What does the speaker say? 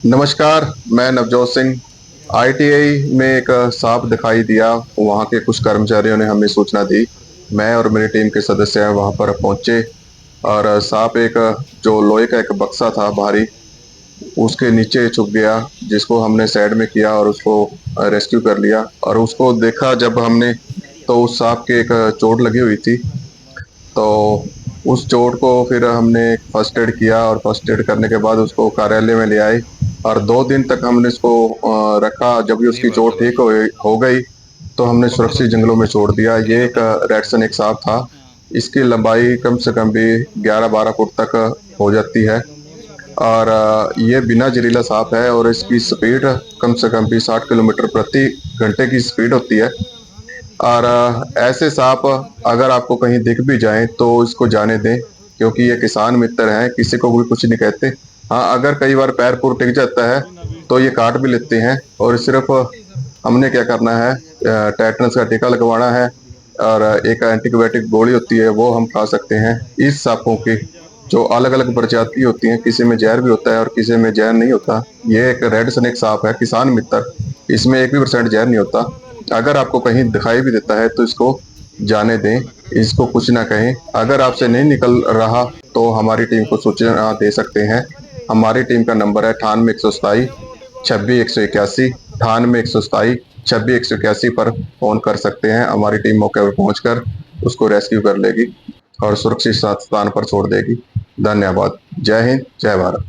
नमस्कार। मैं नवजोत सिंह। आईटीआई में एक सांप दिखाई दिया। वहाँ के कुछ कर्मचारियों ने हमें सूचना दी। मैं और मेरी टीम के सदस्य वहाँ पर पहुंचे और सांप एक जो लोहे का एक बक्सा था भारी, उसके नीचे छुप गया, जिसको हमने साइड में किया और उसको रेस्क्यू कर लिया। और उसको देखा जब हमने, तो उस सांप के एक चोट लगी हुई थी। तो उस चोट को फिर हमने फर्स्ट एड किया और फर्स्ट एड करने के बाद उसको कार्यालय में ले आए और 2 दिन तक हमने इसको रखा। जब भी नहीं उसकी चोट बरकत ठीक है। हो गई तो हमने पकड़ दो। सुरक्षित जंगलों में छोड़ दिया। ये एक रेड स्नेक सांप था। इसकी लंबाई कम से कम भी 11-12 फुट तक हो जाती है। और ये बिना जहरीला सांप है और इसकी स्पीड कम से कम भी 60 किलोमीटर प्रति घंटे की स्पीड होती है। और ऐसे सांप अगर आपको कहीं दिख भी जाएं तो इसको जाने दें, क्योंकि ये किसान मित्र हैं, किसी को भी कुछ नहीं कहते। हाँ, अगर कई बार पैर पूर टिक जाता है तो ये काट भी लेते हैं। और सिर्फ हमने क्या करना है, टेटनस का टीका लगवाना है और एक एंटीबायोटिक गोली होती है वो हम खा सकते हैं। इस सांपों की जो अलग अलग प्रजाति होती हैं, किसी में जहर भी होता है और किसी में जहर नहीं होता। ये एक रेड स्नेक सांप है, किसान मित्र। इसमें 1% जहर नहीं होता। अगर आपको कहीं दिखाई भी देता है तो इसको जाने दें, इसको कुछ ना कहें। अगर आपसे नहीं निकल रहा तो हमारी टीम को सूचना दे सकते हैं। हमारी टीम का नंबर है 98 127 26 181। 98 127 26 181 पर फोन कर सकते हैं। हमारी टीम मौके पर पहुंचकर उसको रेस्क्यू कर लेगी और सुरक्षित स्थान पर छोड़ देगी। धन्यवाद। जय हिंद, जय भारत।